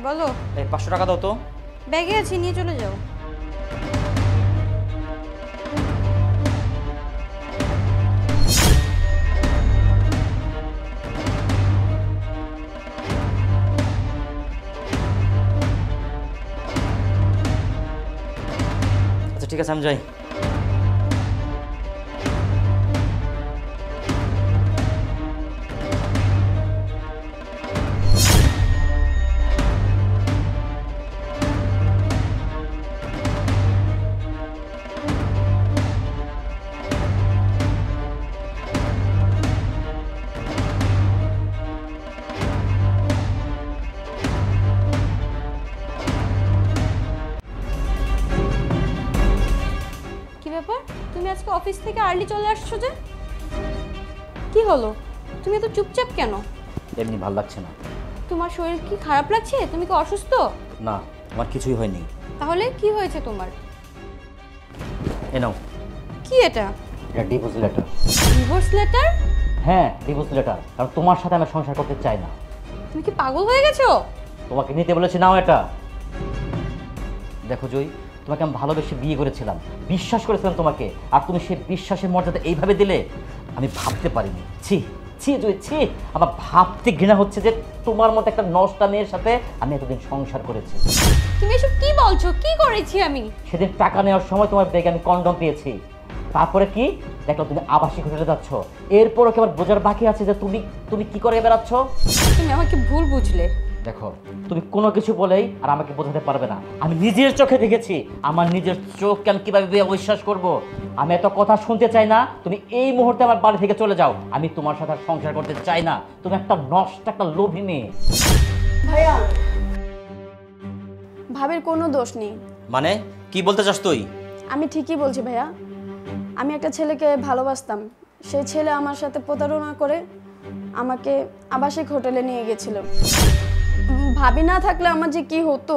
বলো। এই 500 টাকা দাও তো। ব্যাগে আছে, নিয়ে চলে যাও। আচ্ছা ঠিক আছে, আমি যাই। কি ব্যাপার, তুমি আজকে অফিস থেকে আর্লি চলে আসছো যে? কি হলো, তুমি এত চুপচাপ কেন? এমনি ভালো লাগছে না। তোমার শরীর কি খারাপ লাগছে? তুমি কি অসুস্থ? না, আমার কিছুই হয়নি। তাহলে কি হয়েছে তোমার? এ নাও। কি এটা? এটা ডিভোর্স লেটার। Divorce letter? হ্যাঁ, ডিভোর্স লেটার। কারণ তোমার সাথে আমি সংসার করতে চাই না। তুমি কি পাগল হয়ে গেছো? তোমাকে নিতে বলেছি, নাও এটা। দেখো জয়ী, তোমাকে আমি ভালোবেসে বিয়ে করেছিলাম, বিশ্বাস করেছিলাম তোমাকে, আর তুমি সেই বিশ্বাসের মর্যাদা এইভাবে দিলে, আমি ভাবতে পারিনি। ছি ছি জয়ী, ছি। আমার ভাবতে ঘৃণা হচ্ছে যে তোমার মতো একটা নষ্টা মেয়ের সাথে আমি এতদিন সংসার করেছি। তুমি এসব কি বলছো? কি করেছি আমি? সেদিন টাকা নেওয়ার সময় তোমার ব্যাগে আমি কন্ডম পেয়েছি। তারপরে কি দেখো, তুমি আবাসিক হোটেলে যাচ্ছ। এরপরও কি আমার বোঝার বাকি আছে যে তুমি তুমি কি করে বেড়াচ্ছ? তুমি আমাকে ভুল বুঝলে। দেখো, তুমি কোনো কিছু বলেই আর আমাকে বোঝাতে পারবে না। আমি নিজের চোখে দেখেছি, আমার নিজের চোখকে আমি কিভাবে অবিশ্বাস করব। আমি এত কথা শুনতে চাই না। তুমি এই মুহূর্তে আমার বাড়ি থেকে চলে যাও। আমি তোমার সাথে আর সংসার করতে চাই না। তুমি একটা নষ্ট, একটা লোভী মেয়ে। ভাইয়া, ভাবির কোনো দোষ নেই। মানে কি বলতে চাস তুই? আমি ঠিকই বলছি ভাইয়া। আমি একটা ছেলেকে ভালোবাসতাম। সেই ছেলে আমার সাথে প্রতারণা করে আমাকে আবাসিক হোটেলে নিয়ে গেছিল। ভাবি না থাকলে আমার যে কি হতো।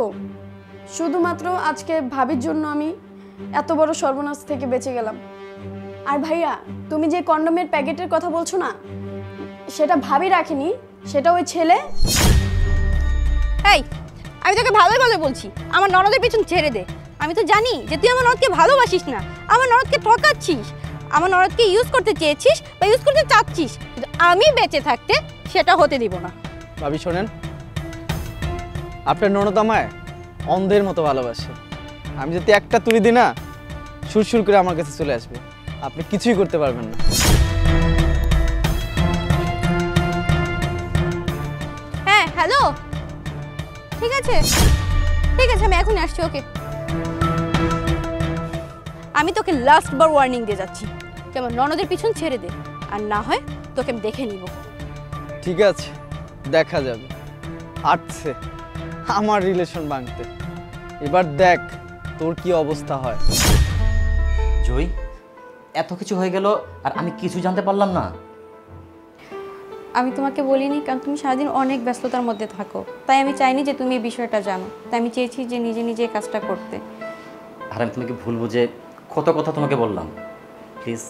শুধুমাত্র আজকে ভাবির জন্য আমি এত বড় সর্বনাশ থেকে বেঁচে গেলাম। আর ভাইয়া, তুমি যে কন্ডোমের প্যাকেটের কথা বলছো না, সেটা ভাবি রাখেনি, সেটা ওই ছেলে। এই, আমি তোকে ভালোই ভালো বলছি, আমার ননদের পেছন ছেড়ে দে। আমি তো জানি যে তুই আমার ননদকে ভালোবাসিস না, আমার ননদকে ঠকাচ্ছিস, আমার ননদকে ইউজ করতে চেয়েছিস বা ইউজ করতে চাচ্ছিস, কিন্তু আমি বেঁচে থাকতে সেটা হতে দিব না। ভাবি শোনেন, আপনার ননদ আমায় অন্ধের মতো ভালোবাসে। আমি যদি একটা তুলি দিই না, সুরসুর করে আমার কাছে চলে আসবে। আপনি কিছুই করতে পারবেন না। হ্যাঁ, হ্যালো, ঠিক আছে ঠিক আছে, আমি এখনই আসছি। ওকে, আমি তোকে লাস্ট বার ওয়ার্নিং দিয়ে যাচ্ছি, তুই আমার ননদের পিছন ছেড়ে দে, আর না হয় তোকে আমি দেখে নিব। ঠিক আছে, দেখা যাবে। আসছে আমার রিলেশন ভাঙতে। এবার দেখ তোর কি অবস্থা হয়। জয়ী, এত কিছু হয়ে গেল আর আমি কিছু জানতে পারলাম না। আমি তোমাকে বলিনি কারণ তুমি সারাদিন অনেক ব্যস্ততার মধ্যে থাকো, তাই আমি চাইনি যে তুমি এই বিষয়টা জানো, তাই আমি চেয়েছি যে নিজে নিজে এই কাজটা করতে। আর আমি তোমাকে ভুল বুঝে কত কথা তোমাকে বললাম। প্লিজ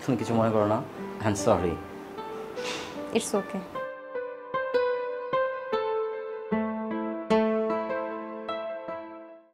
তুমি কিছু মনে করো না। I am sorry. It's okay.